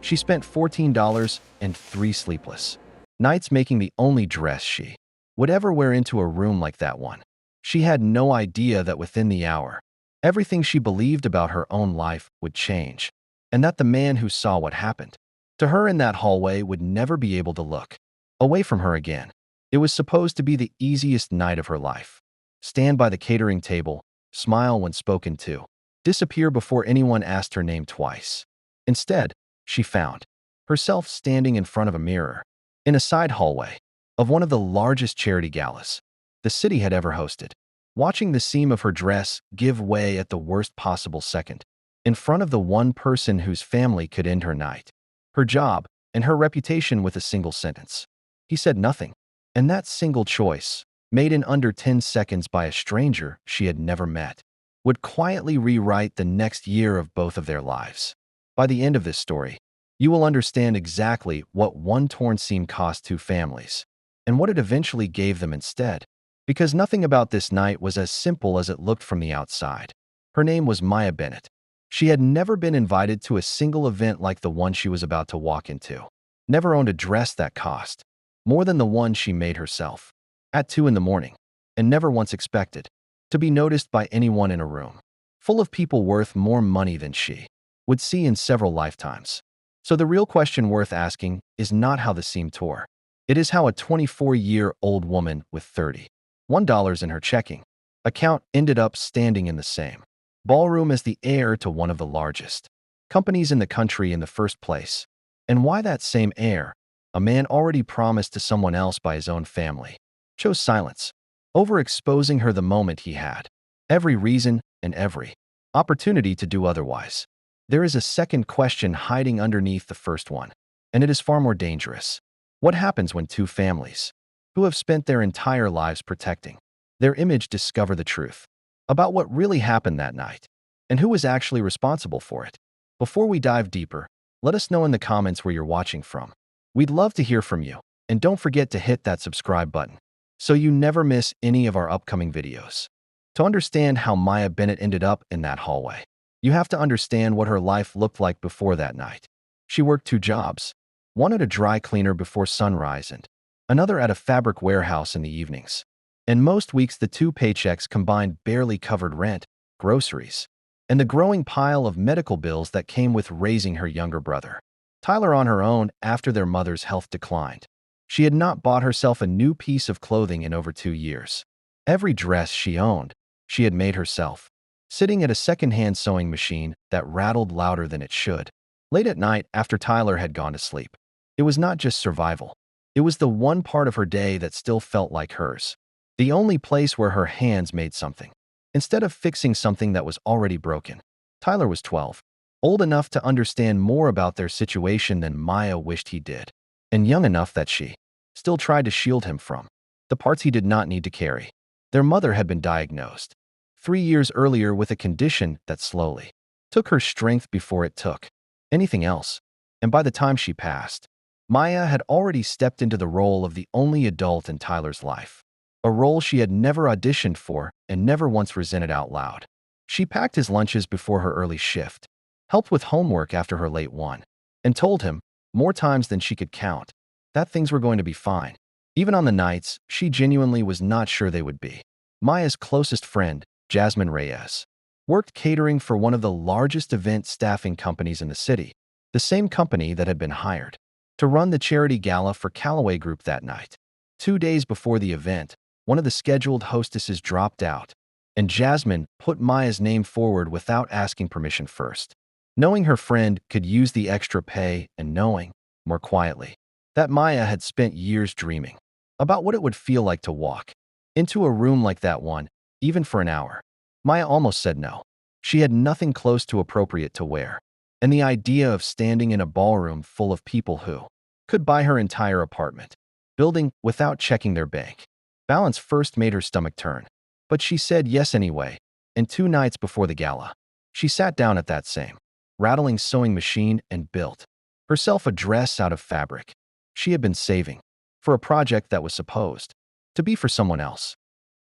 She spent $14 and 3 sleepless nights making the only dress she would ever wear into a room like that one. She had no idea that within the hour, everything she believed about her own life would change, and that the man who saw what happened to her in that hallway would never be able to look away from her again. It was supposed to be the easiest night of her life. Stand by the catering table, smile when spoken to, disappear before anyone asked her name twice. Instead, she found herself standing in front of a mirror in a side hallway of one of the largest charity galas the city had ever hosted, watching the seam of her dress give way at the worst possible second, in front of the one person whose family could end her night, her job, and her reputation with a single sentence. He said nothing, and that single choice, made in under 10 seconds by a stranger she had never met, would quietly rewrite the next year of both of their lives. By the end of this story, you will understand exactly what one torn seam cost two families, and what it eventually gave them instead. Because nothing about this night was as simple as it looked from the outside. Her name was Maya Bennett. She had never been invited to a single event like the one she was about to walk into. Never owned a dress that cost more than the one she made herself at 2 in the morning, and never once expected to be noticed by anyone in a room full of people worth more money than she would see in several lifetimes. So the real question worth asking is not how the seam tore. It is how a 24-year-old woman with $31 in her checking account ended up standing in the same ballroom as the heir to one of the largest companies in the country in the first place, and why that same heir, a man already promised to someone else by his own family, chose silence over exposing her the moment he had every reason and every opportunity to do otherwise. There is a second question hiding underneath the first one, and it is far more dangerous. What happens when two families, who have spent their entire lives protecting their image, discover the truth about what really happened that night, and who was actually responsible for it? Before we dive deeper, let us know in the comments where you're watching from. We'd love to hear from you, and don't forget to hit that subscribe button so you never miss any of our upcoming videos. To understand how Maya Bennett ended up in that hallway, you have to understand what her life looked like before that night. She worked 2 jobs, one at a dry cleaner before sunrise and another at a fabric warehouse in the evenings. And most weeks the 2 paychecks combined barely covered rent, groceries, and the growing pile of medical bills that came with raising her younger brother, Tyler, on her own after their mother's health declined. She had not bought herself a new piece of clothing in over 2 years. Every dress she owned, she had made herself, sitting at a second-hand sewing machine that rattled louder than it should. Late at night, after Tyler had gone to sleep, it was not just survival. It was the one part of her day that still felt like hers. The only place where her hands made something, instead of fixing something that was already broken. Tyler was 12, old enough to understand more about their situation than Maya wished he did, and young enough that she still tried to shield him from the parts he did not need to carry. Their mother had been diagnosed 3 years earlier with a condition that slowly took her strength before it took anything else, and by the time she passed, Maya had already stepped into the role of the only adult in Tyler's life, a role she had never auditioned for and never once resented out loud. She packed his lunches before her early shift, helped with homework after her late one, and told him, more times than she could count, that things were going to be fine, even on the nights she genuinely was not sure they would be. Maya's closest friend, Jasmine Reyes, worked catering for one of the largest event staffing companies in the city, the same company that had been hired to run the charity gala for Callaway Group that night. 2 days before the event, one of the scheduled hostesses dropped out, and Jasmine put Maya's name forward without asking permission first. Knowing her friend could use the extra pay and knowing, more quietly, that Maya had spent years dreaming about what it would feel like to walk into a room like that one, even for an hour, Maya almost said no. She had nothing close to appropriate to wear, and the idea of standing in a ballroom full of people who could buy her entire apartment building without checking their bank balance first made her stomach turn. But she said yes anyway, and 2 nights before the gala, she sat down at that same rattling sewing machine and built herself a dress out of fabric she had been saving for a project that was supposed to be for someone else.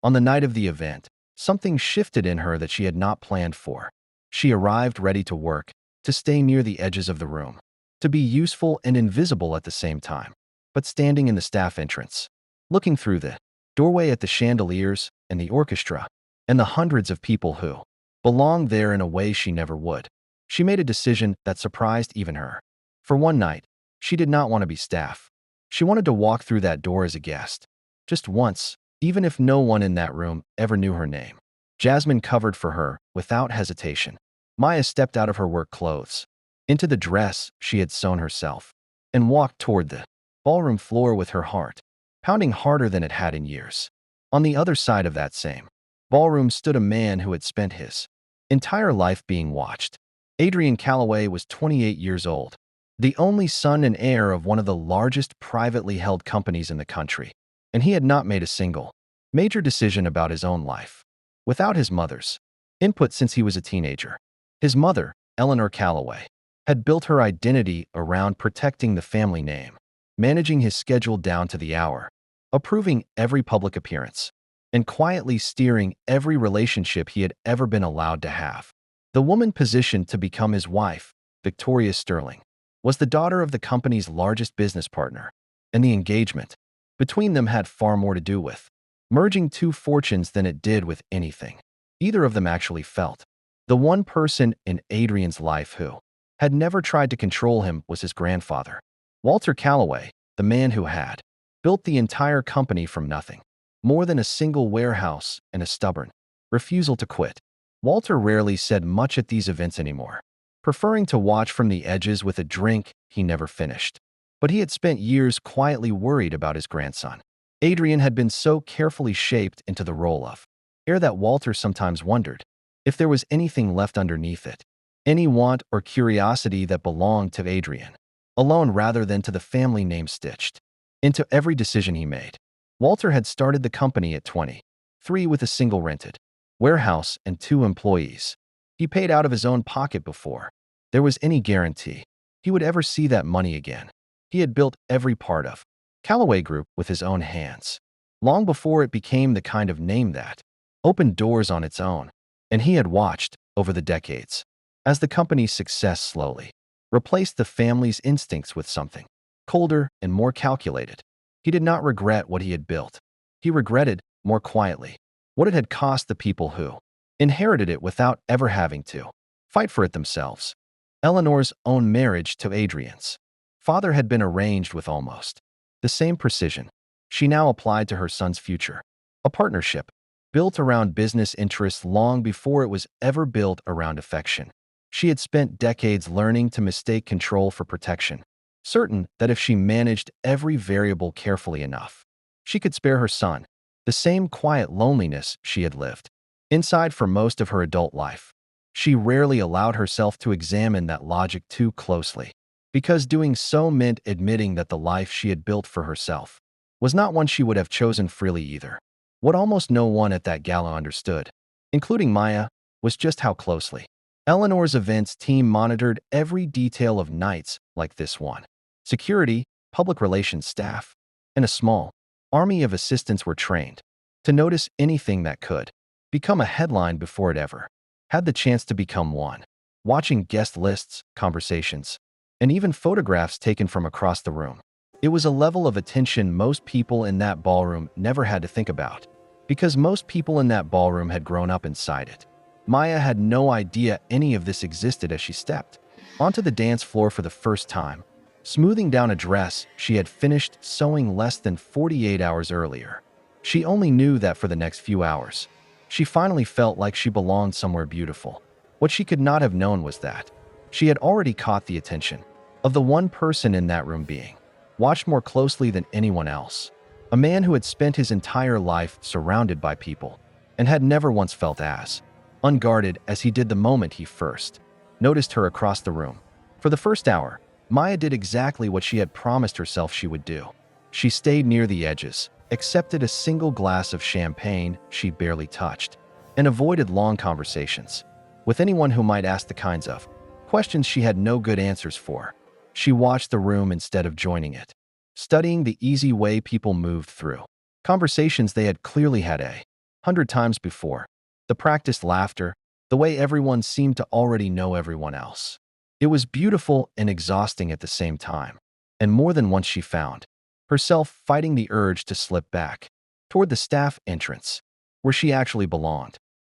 On the night of the event, something shifted in her that she had not planned for. She arrived ready to work, to stay near the edges of the room, to be useful and invisible at the same time. But standing in the staff entrance, looking through the doorway at the chandeliers and the orchestra, and the hundreds of people who belonged there in a way she never would, she made a decision that surprised even her. For one night, she did not want to be staff. She wanted to walk through that door as a guest. Just once, even if no one in that room ever knew her name. Jasmine covered for her without hesitation. Maya stepped out of her work clothes, into the dress she had sewn herself, and walked toward the ballroom floor with her heart pounding harder than it had in years. On the other side of that same ballroom stood a man who had spent his entire life being watched. Adrian Calloway was 28 years old, the only son and heir of one of the largest privately held companies in the country, and he had not made a single major decision about his own life without his mother's input since he was a teenager. His mother, Eleanor Calloway, had built her identity around protecting the family name, managing his schedule down to the hour, approving every public appearance, and quietly steering every relationship he had ever been allowed to have. The woman positioned to become his wife, Victoria Sterling, was the daughter of the company's largest business partner, and the engagement between them had far more to do with merging two fortunes than it did with anything either of them actually felt. The one person in Adrian's life who had never tried to control him was his grandfather, Walter Calloway, the man who had built the entire company from nothing, more than a single warehouse and a stubborn refusal to quit. Walter rarely said much at these events anymore, preferring to watch from the edges with a drink he never finished. But he had spent years quietly worried about his grandson. Adrian had been so carefully shaped into the role of heir that Walter sometimes wondered if there was anything left underneath it, any want or curiosity that belonged to Adrian alone rather than to the family name stitched into every decision he made. Walter had started the company at 23 with a single rented warehouse and 2 employees. He paid out of his own pocket before there was any guarantee he would ever see that money again. He had built every part of Calloway Group with his own hands, long before it became the kind of name that opened doors on its own, and he had watched, over the decades, as the company's success slowly replaced the family's instincts with something colder and more calculated. He did not regret what he had built. He regretted, more quietly, what it had cost the people who inherited it without ever having to fight for it themselves. Eleanor's own marriage to Adrian's father had been arranged with almost the same precision she now applied to her son's future, a partnership built around business interests long before it was ever built around affection. She had spent decades learning to mistake control for protection, certain that if she managed every variable carefully enough, she could spare her son the same quiet loneliness she had lived inside for most of her adult life. She rarely allowed herself to examine that logic too closely, because doing so meant admitting that the life she had built for herself was not one she would have chosen freely either. What almost no one at that gala understood, including Maya, was just how closely Eleanor's events team monitored every detail of nights like this one. Security, public relations staff, and a small army of assistants were trained to notice anything that could become a headline before it ever had the chance to become one. Watching guest lists, conversations, and even photographs taken from across the room. It was a level of attention most people in that ballroom never had to think about, because most people in that ballroom had grown up inside it. Maya had no idea any of this existed as she stepped onto the dance floor for the first time, smoothing down a dress she had finished sewing less than 48 hours earlier. She only knew that for the next few hours, she finally felt like she belonged somewhere beautiful. What she could not have known was that she had already caught the attention of the one person in that room being watched more closely than anyone else, a man who had spent his entire life surrounded by people and had never once felt as unguarded as he did the moment he first noticed her across the room. For the first hour, Maya did exactly what she had promised herself she would do. She stayed near the edges, accepted a single glass of champagne she barely touched, and avoided long conversations with anyone who might ask the kinds of questions she had no good answers for. She watched the room instead of joining it, studying the easy way people moved through conversations they had clearly had 100 times before, the practiced laughter, the way everyone seemed to already know everyone else. It was beautiful and exhausting at the same time, and more than once she found herself fighting the urge to slip back toward the staff entrance, where she actually belonged.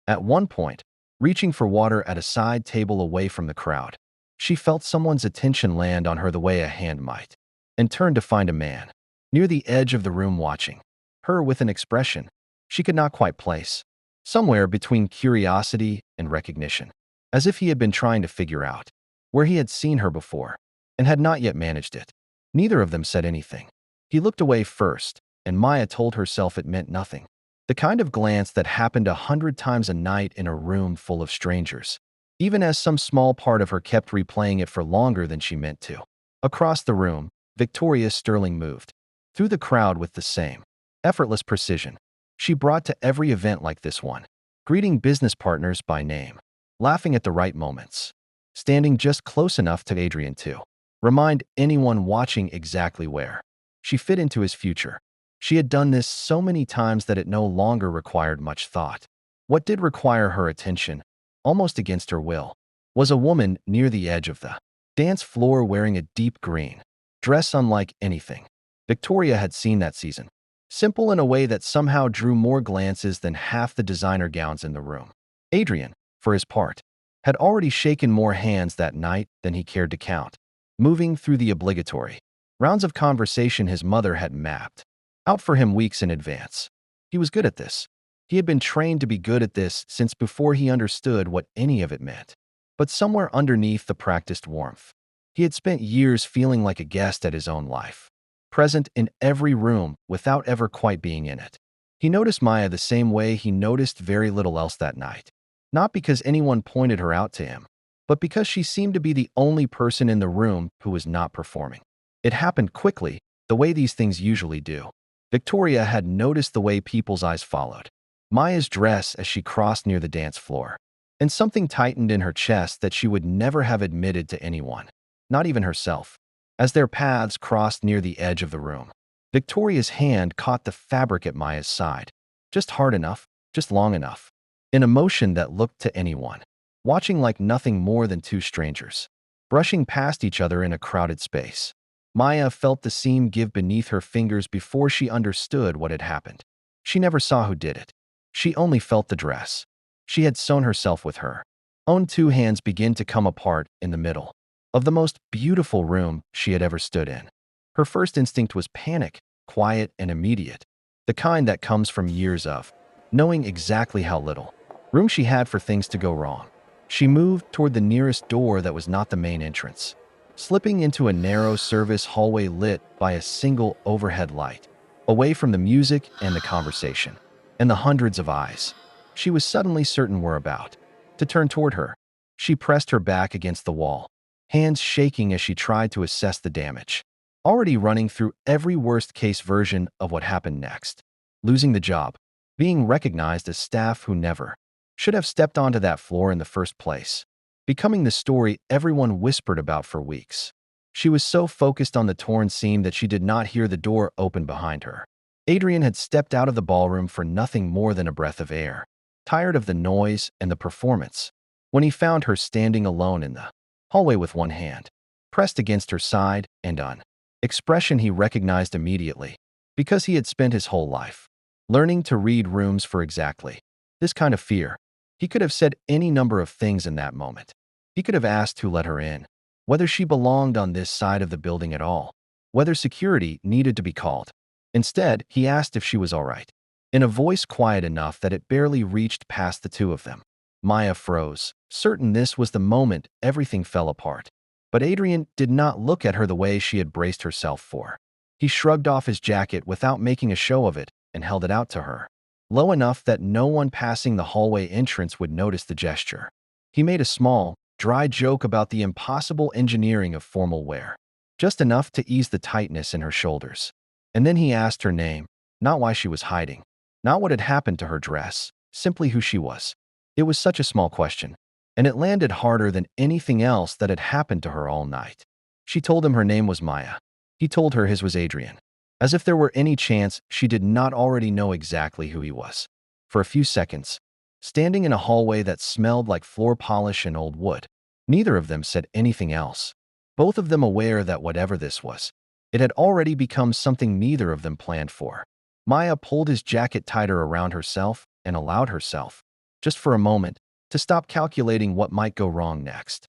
At one point, reaching for water at a side table away from the crowd, she felt someone's attention land on her the way a hand might, and turned to find a man near the edge of the room watching her with an expression she could not quite place, somewhere between curiosity and recognition, as if he had been trying to figure out where he had seen her before and had not yet managed it. Neither of them said anything. He looked away first, and Maya told herself it meant nothing. The kind of glance that happened 100 times a night in a room full of strangers, even as some small part of her kept replaying it for longer than she meant to. Across the room, Victoria Sterling moved through the crowd with the same effortless precision she brought to every event like this one, greeting business partners by name, laughing at the right moments, standing just close enough to Adrian to remind anyone watching exactly where she fit into his future. She had done this so many times that it no longer required much thought. What did require her attention, almost against her will, was a woman near the edge of the dance floor wearing a deep green dress unlike anything Victoria had seen that season, simple in a way that somehow drew more glances than half the designer gowns in the room. Adrian, for his part, had already shaken more hands that night than he cared to count, moving through the obligatory rounds of conversation his mother had mapped out for him weeks in advance. He was good at this. He had been trained to be good at this since before he understood what any of it meant. But somewhere underneath the practiced warmth, he had spent years feeling like a guest at his own life, present in every room without ever quite being in it. He noticed Maya the same way he noticed very little else that night, not because anyone pointed her out to him, but because she seemed to be the only person in the room who was not performing. It happened quickly, the way these things usually do. Victoria had noticed the way people's eyes followed Maya's dress as she crossed near the dance floor, and something tightened in her chest that she would never have admitted to anyone, not even herself. As their paths crossed near the edge of the room, Victoria's hand caught the fabric at Maya's side, just hard enough, just long enough, in a motion that looked to anyone watching like nothing more than two strangers brushing past each other in a crowded space. Maya felt the seam give beneath her fingers before she understood what had happened. She never saw who did it. She only felt the dress she had sewn herself with her own two hands begin to come apart in the middle of the most beautiful room she had ever stood in. Her first instinct was panic, quiet and immediate, the kind that comes from years of knowing exactly how little room she had for things to go wrong. She moved toward the nearest door that was not the main entrance, slipping into a narrow service hallway lit by a single overhead light, away from the music and the conversation, and the hundreds of eyes she was suddenly certain were about to turn toward her. She pressed her back against the wall, hands shaking as she tried to assess the damage, already running through every worst-case version of what happened next. Losing the job, being recognized as staff who never should have stepped onto that floor in the first place, becoming the story everyone whispered about for weeks. She was so focused on the torn seam that she did not hear the door open behind her. Adrian had stepped out of the ballroom for nothing more than a breath of air, tired of the noise and the performance, when he found her standing alone in the hallway with one hand pressed against her side and an expression he recognized immediately, because he had spent his whole life learning to read rooms for exactly this kind of fear. He could have said any number of things in that moment. He could have asked who let her in, whether she belonged on this side of the building at all, whether security needed to be called. Instead, he asked if she was all right, in a voice quiet enough that it barely reached past the two of them. Maya froze, certain this was the moment everything fell apart. But Adrian did not look at her the way she had braced herself for. He shrugged off his jacket without making a show of it and held it out to her, low enough that no one passing the hallway entrance would notice the gesture. He made a small, dry joke about the impossible engineering of formal wear, just enough to ease the tightness in her shoulders. And then he asked her name, not why she was hiding, not what had happened to her dress, simply who she was. It was such a small question, and it landed harder than anything else that had happened to her all night. She told him her name was Maya. He told her his was Adrian, as if there were any chance she did not already know exactly who he was. For a few seconds, standing in a hallway that smelled like floor polish and old wood, Neither of them said anything else, both of them aware that whatever this was, it had already become something neither of them planned for. Maya pulled his jacket tighter around herself and allowed herself, just for a moment, to stop calculating what might go wrong next.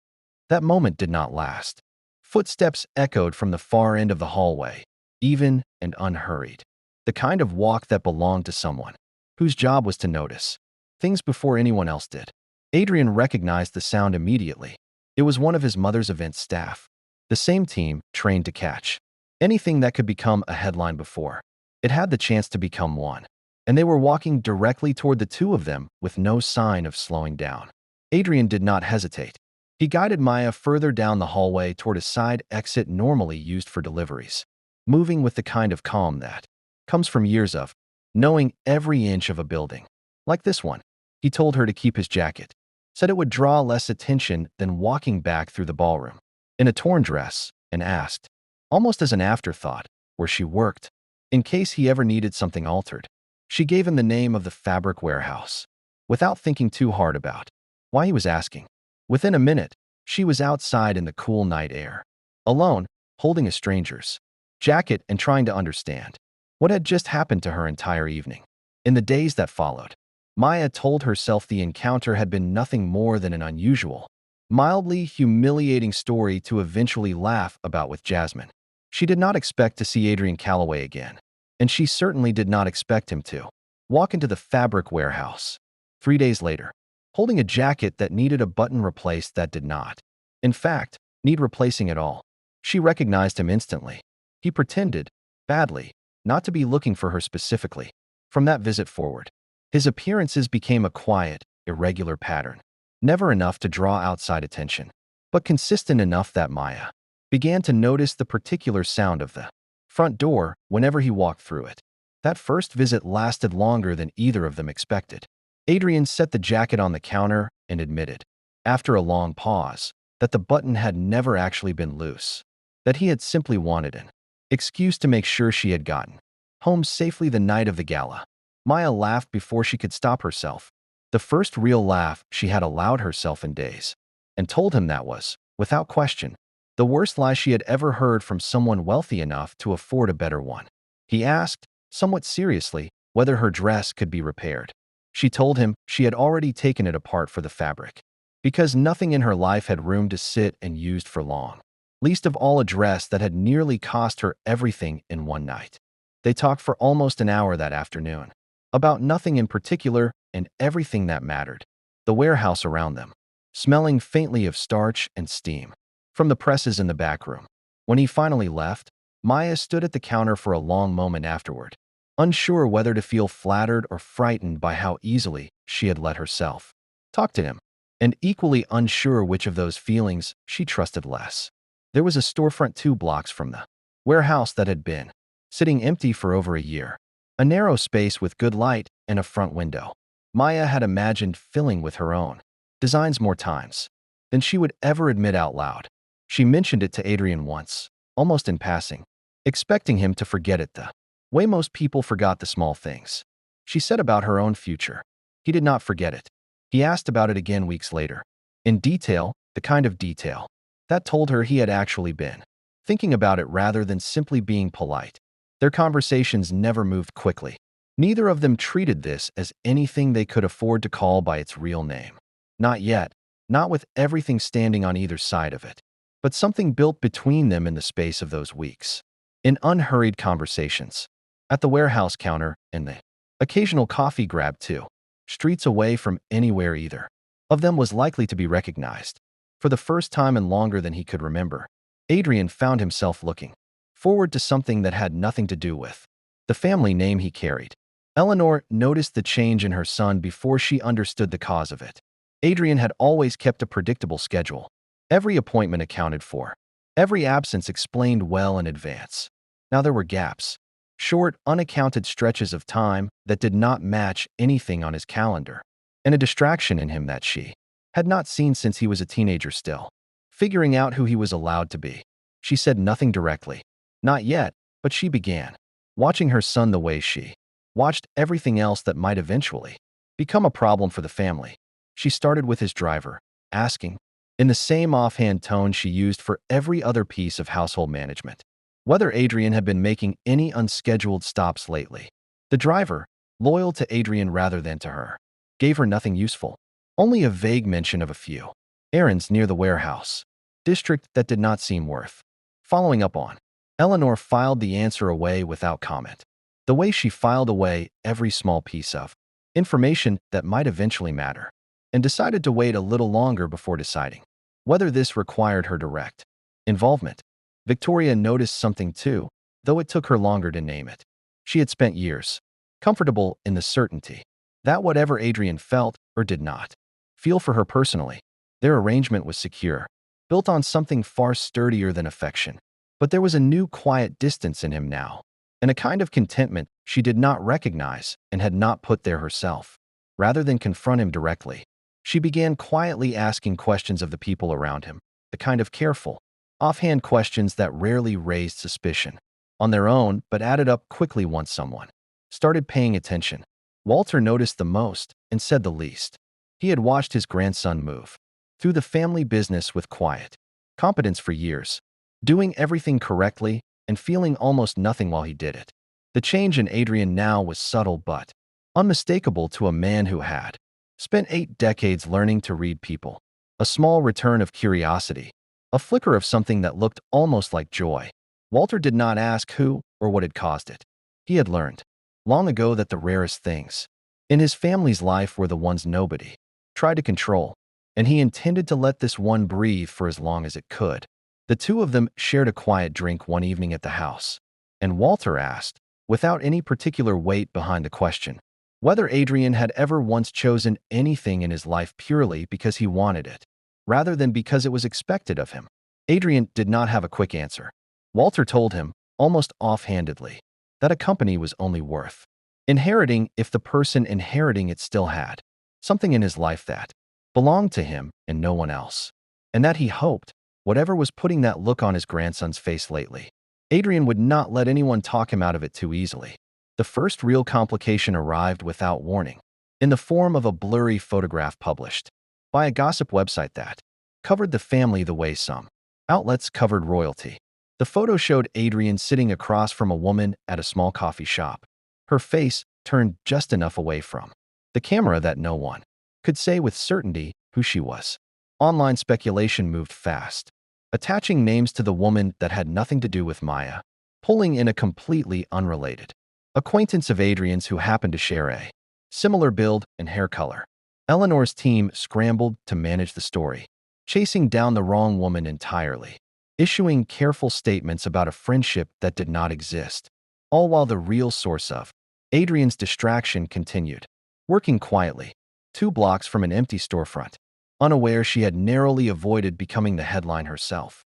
That moment did not last. Footsteps echoed from the far end of the hallway, even and unhurried. The kind of walk that belonged to someone whose job was to notice things before anyone else did. Adrian recognized the sound immediately. It was one of his mother's event staff, the same team trained to catch anything that could become a headline before it had the chance to become one. And they were walking directly toward the two of them with no sign of slowing down. Adrian did not hesitate. He guided Maya further down the hallway toward a side exit normally used for deliveries, moving with the kind of calm that comes from years of knowing every inch of a building. Like this one, he told her to keep his jacket, said it would draw less attention than walking back through the ballroom in a torn dress, and asked, almost as an afterthought, where she worked, in case he ever needed something altered. She gave him the name of the fabric warehouse, without thinking too hard about why he was asking. Within a minute, she was outside in the cool night air, alone, holding a stranger's jacket and trying to understand what had just happened to her entire evening. In the days that followed, Maya told herself the encounter had been nothing more than an unusual, mildly humiliating story to eventually laugh about with Jasmine. She did not expect to see Adrian Calloway again, and she certainly did not expect him to walk into the fabric warehouse 3 days later, holding a jacket that needed a button replaced that did not, in fact, need replacing at all. She recognized him instantly. He pretended, badly, not to be looking for her specifically. From that visit forward, his appearances became a quiet, irregular pattern, never enough to draw outside attention, but consistent enough that Maya began to notice the particular sound of the front door whenever he walked through it. That first visit lasted longer than either of them expected. Adrian set the jacket on the counter and admitted, after a long pause, that the button had never actually been loose, that he had simply wanted an excuse to make sure she had gotten home safely the night of the gala. Maya laughed before she could stop herself, the first real laugh she had allowed herself in days, and told him that was, without question, the worst lie she had ever heard from someone wealthy enough to afford a better one. He asked, somewhat seriously, whether her dress could be repaired. She told him she had already taken it apart for the fabric, because nothing in her life had room to sit and used for long, least of all a dress that had nearly cost her everything in one night. They talked for almost an hour that afternoon, about nothing in particular and everything that mattered, the warehouse around them, smelling faintly of starch and steam from the presses in the back room. When he finally left, Maya stood at the counter for a long moment afterward, unsure whether to feel flattered or frightened by how easily she had let herself talk to him, and equally unsure which of those feelings she trusted less. There was a storefront 2 blocks from the warehouse that had been sitting empty for over a year, a narrow space with good light and a front window Maya had imagined filling with her own designs more times than she would ever admit out loud. She mentioned it to Adrian once, almost in passing, expecting him to forget it the way most people forgot the small things. She said about her own future. He did not forget it. He asked about it again weeks later, in detail, the kind of detail that told her he had actually been thinking about it rather than simply being polite. Their conversations never moved quickly. Neither of them treated this as anything they could afford to call by its real name. Not yet, not with everything standing on either side of it. But something built between them in the space of those weeks. In unhurried conversations, at the warehouse counter, and the occasional coffee grab too, streets away from anywhere either of them was likely to be recognized. For the first time in longer than he could remember, Adrian found himself looking forward to something that had nothing to do with the family name he carried. Eleanor noticed the change in her son before she understood the cause of it. Adrian had always kept a predictable schedule, every appointment accounted for, every absence explained well in advance. Now there were gaps, short, unaccounted stretches of time that did not match anything on his calendar, and a distraction in him that she had not seen since he was a teenager still, figuring out who he was allowed to be. She said nothing directly. Not yet, but she began watching her son the way she watched everything else that might eventually become a problem for the family. She started with his driver, asking, in the same offhand tone she used for every other piece of household management. Whether Adrian had been making any unscheduled stops lately. The driver, loyal to Adrian rather than to her, gave her nothing useful, only a vague mention of a few errands near the warehouse district that did not seem worth following up on. Eleanor filed the answer away without comment, the way she filed away every small piece of information that might eventually matter, and decided to wait a little longer before deciding whether this required her direct involvement. Victoria noticed something too, though it took her longer to name it. She had spent years comfortable in the certainty that whatever Adrian felt or did not feel for her personally, their arrangement was secure, built on something far sturdier than affection. But there was a new quiet distance in him now, and a kind of contentment she did not recognize and had not put there herself. Rather than confront him directly, she began quietly asking questions of the people around him, the kind of careful, offhand questions that rarely raised suspicion on their own but added up quickly once someone started paying attention. Walter noticed the most and said the least. He had watched his grandson move through the family business with quiet competence for years, doing everything correctly and feeling almost nothing while he did it. The change in Adrian now was subtle but unmistakable to a man who had spent 8 decades learning to read people. A small return of curiosity, a flicker of something that looked almost like joy. Walter did not ask who or what had caused it. He had learned long ago that the rarest things in his family's life were the ones nobody tried to control, and he intended to let this one breathe for as long as it could. The two of them shared a quiet drink one evening at the house, and Walter asked, without any particular weight behind the question, whether Adrian had ever once chosen anything in his life purely because he wanted it, rather than because it was expected of him. Adrian did not have a quick answer. Walter told him, almost offhandedly, that a company was only worth inheriting if the person inheriting it still had something in his life that belonged to him and no one else, and that he hoped, whatever was putting that look on his grandson's face lately, Adrian would not let anyone talk him out of it too easily. The first real complication arrived without warning, in the form of a blurry photograph published by a gossip website that covered the family the way some outlets covered royalty. The photo showed Adrian sitting across from a woman at a small coffee shop, her face turned just enough away from the camera that no one could say with certainty who she was. Online speculation moved fast, attaching names to the woman that had nothing to do with Maya, pulling in a completely unrelated acquaintance of Adrian's who happened to share a similar build and hair color. Eleanor's team scrambled to manage the story, chasing down the wrong woman entirely, issuing careful statements about a friendship that did not exist, all while the real source of Adrian's distraction continued, working quietly, 2 blocks from an empty storefront, unaware she had narrowly avoided becoming the headline herself.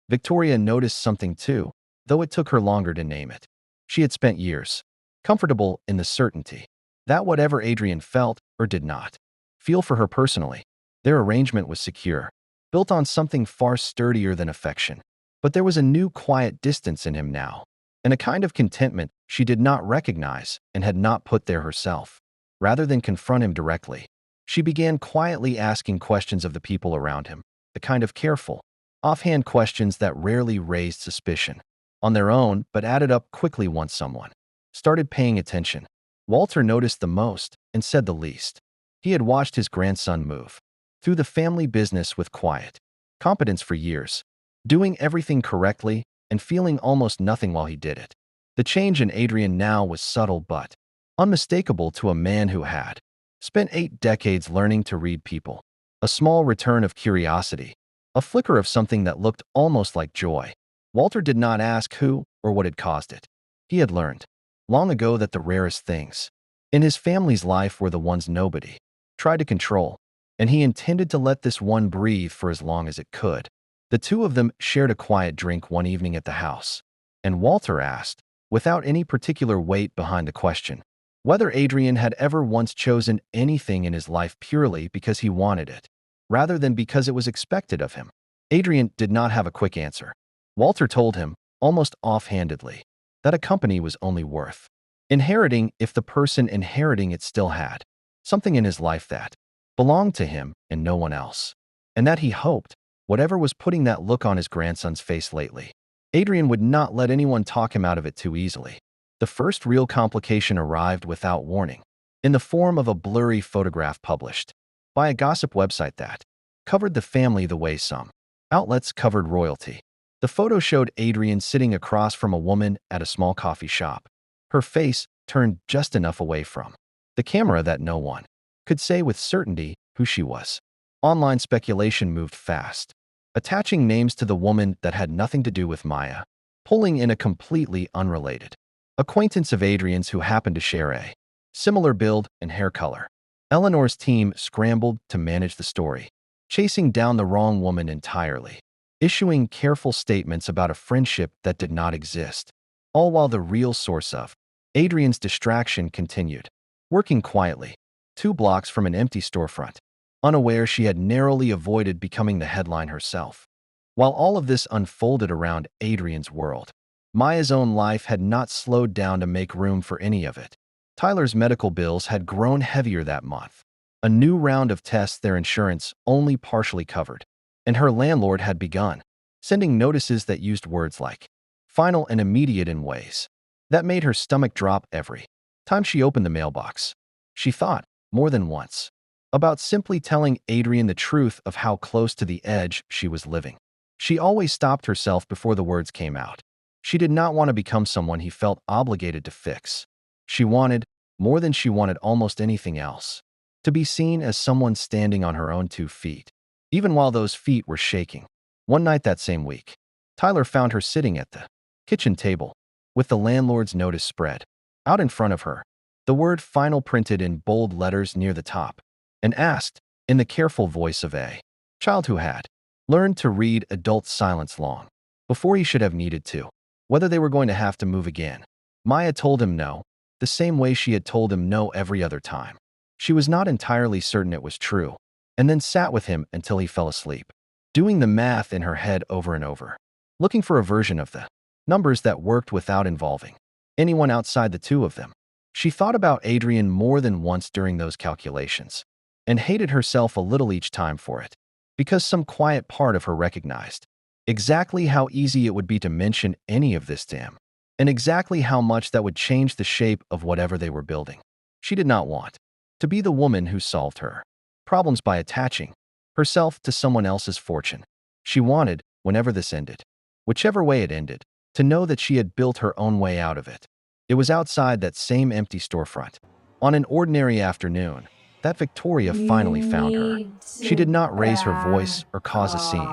Victoria noticed something too, though it took her longer to name it. She had spent years comfortable in the certainty that whatever Adrian felt or did not feel for her personally, their arrangement was secure, built on something far sturdier than affection. But there was a new quiet distance in him now, and a kind of contentment she did not recognize and had not put there herself. Rather than confront him directly, she began quietly asking questions of the people around him, the kind of careful, offhand questions that rarely raised suspicion on their own but added up quickly once someone started paying attention. Walter noticed the most and said the least. He had watched his grandson move through the family business with quiet competence for years, doing everything correctly and feeling almost nothing while he did it. The change in Adrian now was subtle but unmistakable to a man who had spent 8 decades learning to read people. A small return of curiosity, a flicker of something that looked almost like joy. Walter did not ask who or what had caused it. He had learned long ago that the rarest things in his family's life were the ones nobody tried to control, and he intended to let this one breathe for as long as it could. The two of them shared a quiet drink one evening at the house, and Walter asked, without any particular weight behind the question, whether Adrian had ever once chosen anything in his life purely because he wanted it, rather than because it was expected of him. Adrian did not have a quick answer. Walter told him, almost offhandedly, that a company was only worth inheriting if the person inheriting it still had something in his life that belonged to him and no one else, and that he hoped, whatever was putting that look on his grandson's face lately. Adrian would not let anyone talk him out of it too easily. The first real complication arrived without warning, in the form of a blurry photograph published by a gossip website that covered the family the way some outlets covered royalty. The photo showed Adrian sitting across from a woman at a small coffee shop, her face turned just enough away from the camera that no one could say with certainty who she was. Online speculation moved fast, attaching names to the woman that had nothing to do with Maya, pulling in a completely unrelated acquaintance of Adrian's who happened to share a similar build and hair color. Eleanor's team scrambled to manage the story, chasing down the wrong woman entirely, issuing careful statements about a friendship that did not exist, all while the real source of Adrian's distraction continued, working quietly, 2 blocks from an empty storefront, unaware she had narrowly avoided becoming the headline herself. While all of this unfolded around Adrian's world, Maya's own life had not slowed down to make room for any of it. Tyler's medical bills had grown heavier that month, a new round of tests their insurance only partially covered, and her landlord had begun sending notices that used words like final and immediate in ways that made her stomach drop every time she opened the mailbox. She thought, more than once, about simply telling Adrian the truth of how close to the edge she was living. She always stopped herself before the words came out. She did not want to become someone he felt obligated to fix. She wanted, more than she wanted almost anything else, to be seen as someone standing on her own 2 feet, even while those feet were shaking. One night that same week, Tyler found her sitting at the kitchen table, with the landlord's notice spread out in front of her, the word final printed in bold letters near the top, and asked, in the careful voice of a child who had learned to read adult silence long before he should have needed to, whether they were going to have to move again. Maya told him no, the same way she had told him no every other time. She was not entirely certain it was true, and then sat with him until he fell asleep, doing the math in her head over and over, looking for a version of the numbers that worked without involving anyone outside the two of them. She thought about Adrian more than once during those calculations, and hated herself a little each time for it, because some quiet part of her recognized exactly how easy it would be to mention any of this to him, and exactly how much that would change the shape of whatever they were building. She did not want to be the woman who solved her problems by attaching herself to someone else's fortune. She wanted, whenever this ended, whichever way it ended, to know that she had built her own way out of it. It was outside that same empty storefront, on an ordinary afternoon, that Victoria finally found her. She did not raise her voice or cause a scene,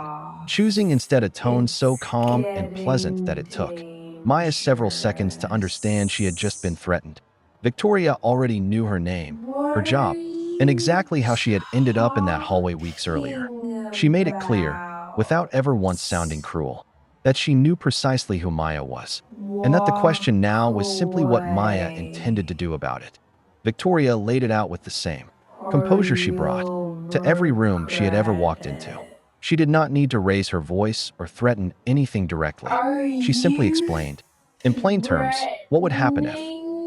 choosing instead a tone so calm and pleasant that it took Maya several seconds to understand she had just been threatened. Victoria already knew her name, her What are job, and you exactly how she had ended up in that hallway weeks earlier. She made it clear, without about? ever once sounding cruel, that she knew precisely who Maya was, and that the question Walk now was simply what Maya intended to away, do about it. Victoria laid it out with the same or composure she brought you'll to every room she had ever walked into. regret it. She did not need to raise her voice or threaten anything directly. Are She simply you explained, in plain terms, what would happen if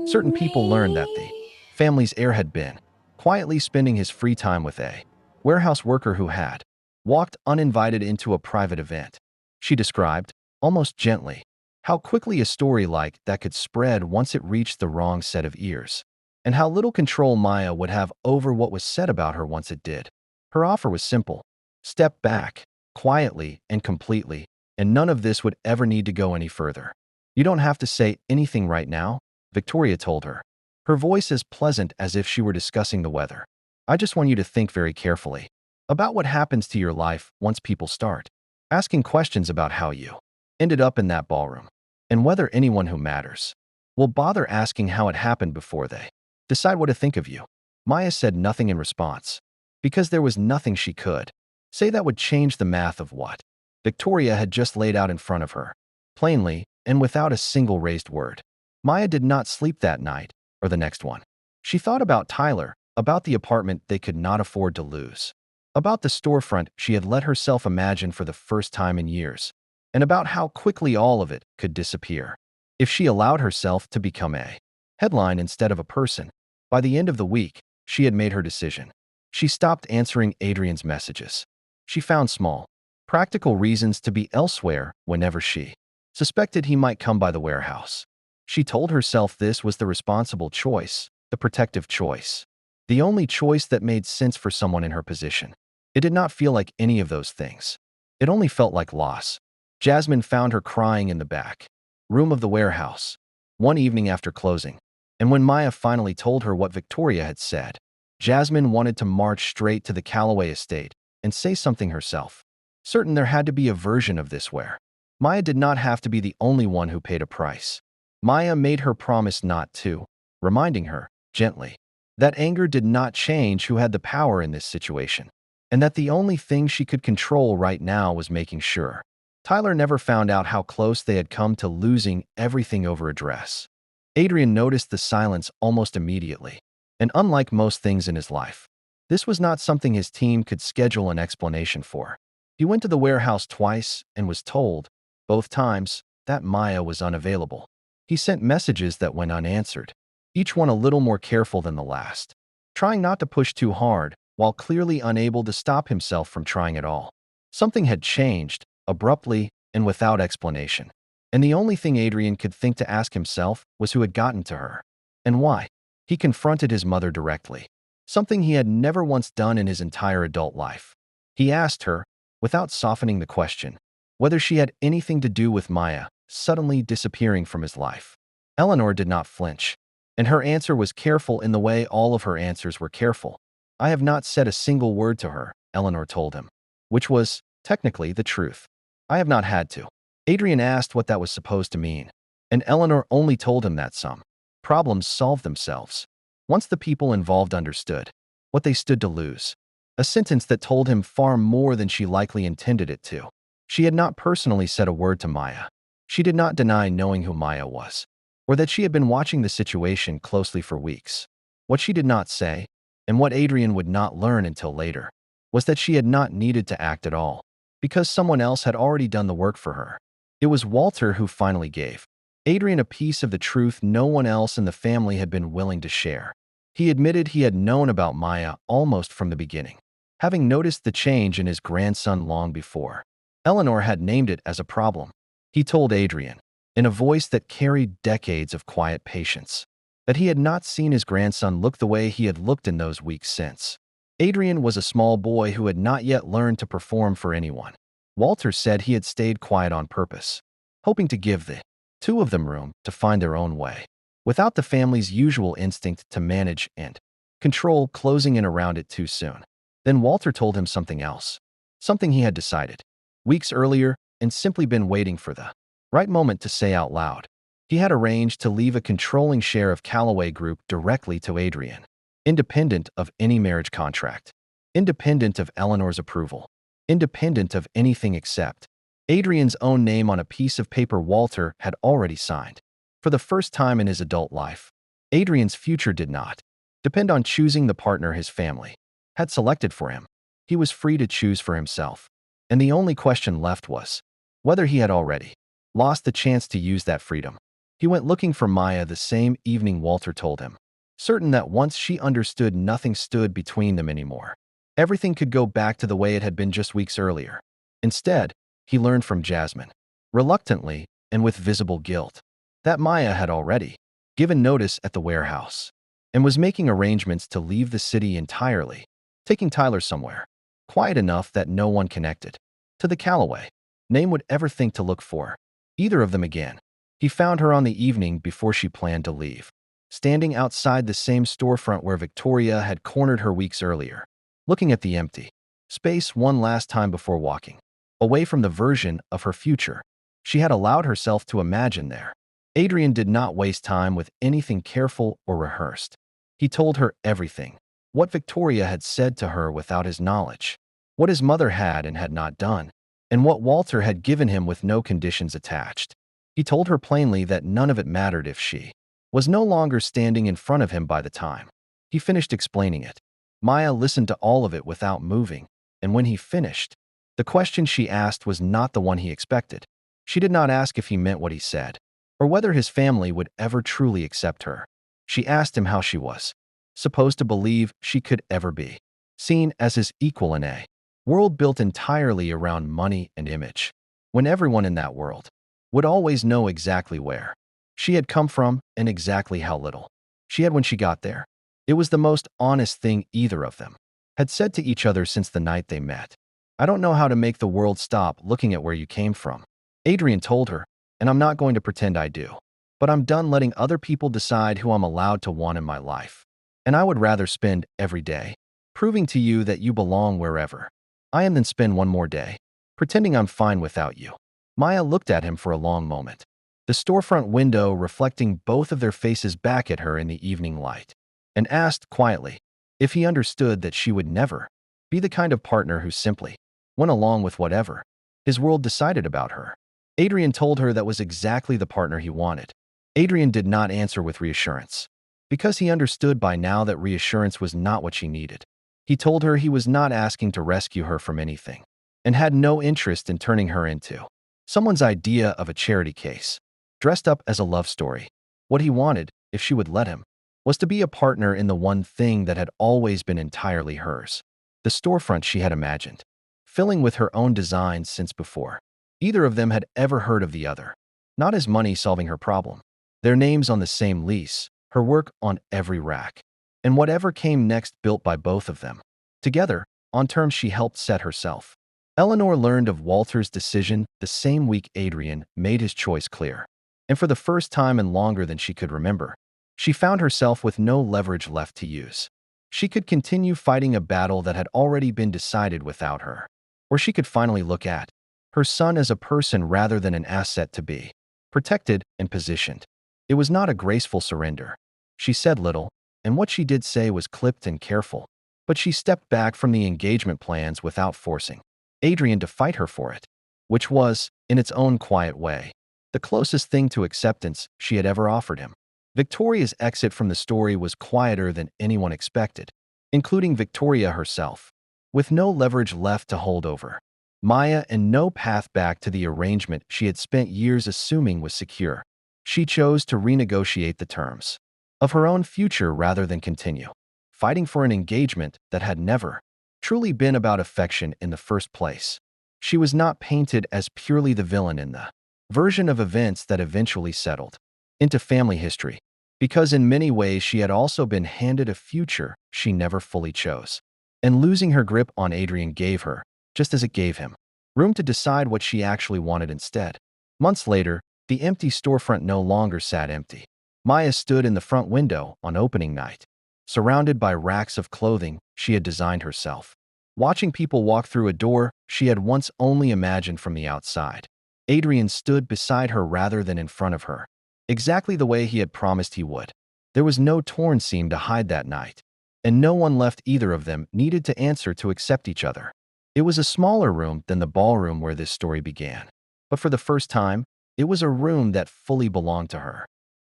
certain threatening people learned that the me? family's heir had been quietly spending his free time with a warehouse worker who had walked uninvited into a private event. She described, almost gently, how quickly a story like that could spread once it reached the wrong set of ears, and how little control Maya would have over what was said about her once it did. Her offer was simple. Step back, quietly and completely, and none of this would ever need to go any further. You don't have to say anything right now, Victoria told her, her voice as pleasant as if she were discussing the weather. I just want you to think very carefully about what happens to your life once people start asking questions about how you ended up in that ballroom, and whether anyone who matters will bother asking how it happened before they decide what to think of you. Maya said nothing in response, because there was nothing she could say that would change the math of what Victoria had just laid out in front of her, plainly and without a single raised word. Maya did not sleep that night or the next one. She thought about Tyler, about the apartment they could not afford to lose, about the storefront she had let herself imagine for the first time in years, and about how quickly all of it could disappear if she allowed herself to become a headline instead of a person. By the end of the week, she had made her decision. She stopped answering Adrian's messages. She found small, practical reasons to be elsewhere whenever she suspected he might come by the warehouse. She told herself this was the responsible choice, the protective choice, the only choice that made sense for someone in her position. It did not feel like any of those things. It only felt like loss. Jasmine found her crying in the back room of the warehouse one evening after closing, and when Maya finally told her what Victoria had said, Jasmine wanted to march straight to the Callaway estate and say something herself, certain there had to be a version of this where Maya did not have to be the only one who paid a price. Maya made her promise not to, reminding her, gently, that anger did not change who had the power in this situation, and that the only thing she could control right now was making sure Tyler never found out how close they had come to losing everything over a dress. Adrian noticed the silence almost immediately, and unlike most things in his life, this was not something his team could schedule an explanation for. He went to the warehouse twice and was told, both times, that Maya was unavailable. He sent messages that went unanswered, each one a little more careful than the last, trying not to push too hard while clearly unable to stop himself from trying at all. Something had changed, abruptly and without explanation. And the only thing Adrian could think to ask himself was who had gotten to her, and why. He confronted his mother directly, something he had never once done in his entire adult life. He asked her, without softening the question, whether she had anything to do with Maya suddenly disappearing from his life. Eleanor did not flinch, and her answer was careful in the way all of her answers were careful. I have not said a single word to her, Eleanor told him, which was, technically, the truth. I have not had to. Adrian asked what that was supposed to mean, and Eleanor only told him that some problems solved themselves once the people involved understood what they stood to lose. A sentence that told him far more than she likely intended it to. She had not personally said a word to Maya. She did not deny knowing who Maya was, or that she had been watching the situation closely for weeks. What she did not say, and what Adrian would not learn until later, was that she had not needed to act at all, because someone else had already done the work for her. It was Walter who finally gave Adrian a piece of the truth no one else in the family had been willing to share. He admitted he had known about Maya almost from the beginning, having noticed the change in his grandson long before. Eleanor had named it as a problem. He told Adrian, in a voice that carried decades of quiet patience, that he had not seen his grandson look the way he had looked in those weeks since. Adrian was a small boy who had not yet learned to perform for anyone. Walter said he had stayed quiet on purpose, hoping to give the two of them room to find their own way, without the family's usual instinct to manage and control closing in around it too soon. Then Walter told him something else, something he had decided weeks earlier and simply been waiting for the right moment to say out loud. He had arranged to leave a controlling share of Callaway Group directly to Adrian, independent of any marriage contract, independent of Eleanor's approval, independent of anything except Adrian's own name on a piece of paper Walter had already signed. For the first time in his adult life, Adrian's future did not depend on choosing the partner his family had selected for him. He was free to choose for himself, and the only question left was whether he had already lost the chance to use that freedom. He went looking for Maya the same evening Walter told him, certain that once she understood nothing stood between them anymore. Everything could go back to the way it had been just weeks earlier. Instead, he learned from Jasmine, reluctantly and with visible guilt, that Maya had already given notice at the warehouse and was making arrangements to leave the city entirely, taking Tyler somewhere quiet enough that no one connected to the Callaway name would ever think to look for either of them again. He found her on the evening before she planned to leave, standing outside the same storefront where Victoria had cornered her weeks earlier, looking at the empty space one last time before walking away from the version of her future she had allowed herself to imagine there. Adrian did not waste time with anything careful or rehearsed. He told her everything, what Victoria had said to her without his knowledge, what his mother had and had not done, and what Walter had given him with no conditions attached. He told her plainly that none of it mattered if she was no longer standing in front of him by the time he finished explaining it. Maya listened to all of it without moving, and when he finished, the question she asked was not the one he expected. She did not ask if he meant what he said, or whether his family would ever truly accept her. She asked him how she was supposed to believe she could ever be seen as his equal in a World built entirely around money and image. When everyone in that world would always know exactly where she had come from and exactly how little she had when she got there. It was the most honest thing either of them had said to each other since the night they met. I don't know how to make the world stop looking at where you came from, Adrian told her, and I'm not going to pretend I do. But I'm done letting other people decide who I'm allowed to want in my life. And I would rather spend every day proving to you that you belong wherever I am than spend one more day pretending I'm fine without you. Maya looked at him for a long moment, the storefront window reflecting both of their faces back at her in the evening light, and asked quietly if he understood that she would never be the kind of partner who simply went along with whatever his world decided about her. Adrian told her that was exactly the partner he wanted. Adrian did not answer with reassurance, because he understood by now that reassurance was not what she needed. He told her he was not asking to rescue her from anything, and had no interest in turning her into someone's idea of a charity case, dressed up as a love story. What he wanted, if she would let him, was to be a partner in the one thing that had always been entirely hers, the storefront she had imagined, filling with her own designs since before either of them had ever heard of the other. Not as money solving her problem, their names on the same lease, her work on every rack, and whatever came next built by both of them, together, on terms she helped set herself. Eleanor learned of Walter's decision the same week Adrian made his choice clear, and for the first time and longer than she could remember, she found herself with no leverage left to use. She could continue fighting a battle that had already been decided without her, or she could finally look at her son as a person rather than an asset to be protected and positioned. It was not a graceful surrender. She said little, and what she did say was clipped and careful, but she stepped back from the engagement plans without forcing Adrian to fight her for it, which was, in its own quiet way, the closest thing to acceptance she had ever offered him. Victoria's exit from the story was quieter than anyone expected, including Victoria herself, with no leverage left to hold over Maya and no path back to the arrangement she had spent years assuming was secure. She chose to renegotiate the terms of her own future rather than continue fighting for an engagement that had never truly been about affection in the first place. She was not painted as purely the villain in the version of events that eventually settled into family history, because in many ways she had also been handed a future she never fully chose. And losing her grip on Adrian gave her, just as it gave him, room to decide what she actually wanted instead. Months later, the empty storefront no longer sat empty. Maya stood in the front window on opening night, surrounded by racks of clothing she had designed herself, watching people walk through a door she had once only imagined from the outside. Adrian stood beside her rather than in front of her, exactly the way he had promised he would. There was no torn seam to hide that night, and no one left either of them needed to answer to accept each other. It was a smaller room than the ballroom where this story began, but for the first time, it was a room that fully belonged to her.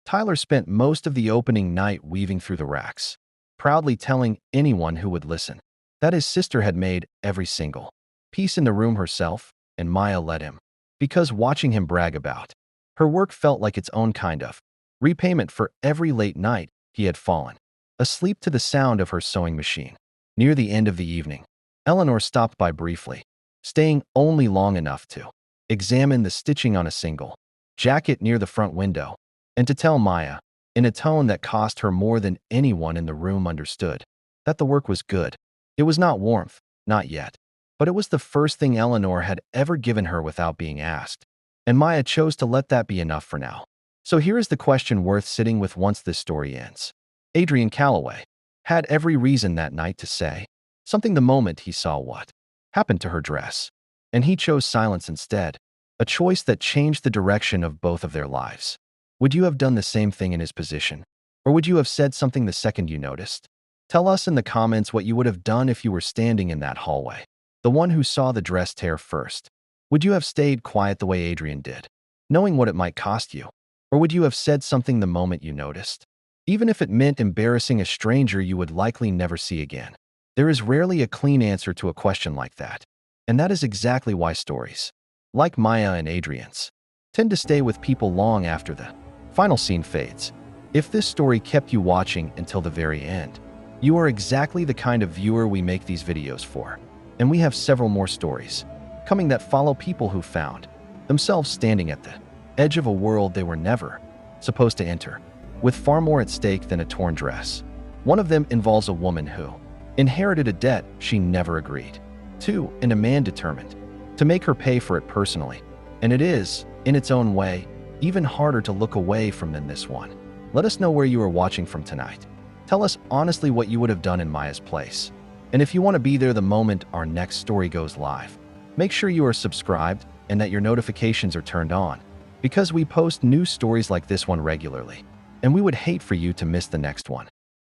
Tyler spent most of the opening night weaving through the racks, proudly telling anyone who would listen that his sister had made every single piece in the room herself, and Maya let him, because watching him brag about her work felt like its own kind of repayment for every late night he had fallen asleep to the sound of her sewing machine. Near the end of the evening, Eleanor stopped by briefly, staying only long enough to examine the stitching on a single jacket near the front window, and to tell Maya, in a tone that cost her more than anyone in the room understood, that the work was good. It was not warmth, not yet, but it was the first thing Eleanor had ever given her without being asked, and Maya chose to let that be enough for now. So here is the question worth sitting with once this story ends. Adrian Calloway had every reason that night to say something the moment he saw what happened to her dress, and he chose silence instead, a choice that changed the direction of both of their lives. Would you have done the same thing in his position? Or would you have said something the second you noticed? Tell us in the comments what you would have done if you were standing in that hallway, the one who saw the dress tear first. Would you have stayed quiet the way Adrian did, knowing what it might cost you? Or would you have said something the moment you noticed, even if it meant embarrassing a stranger you would likely never see again? There is rarely a clean answer to a question like that, and that is exactly why stories, like Maya and Adrian's, tend to stay with people long after the final scene fades. If this story kept you watching until the very end, you are exactly the kind of viewer we make these videos for. And we have several more stories coming that follow people who found themselves standing at the edge of a world they were never supposed to enter, with far more at stake than a torn dress. One of them involves a woman who inherited a debt she never agreed to, and a man determined to make her pay for it personally. And it is, in its own way, even harder to look away from than this one. Let us know where you are watching from tonight. Tell us honestly what you would have done in Maya's place. And if you want to be there the moment our next story goes live, make sure you are subscribed and that your notifications are turned on, because we post new stories like this one regularly, and we would hate for you to miss the next one.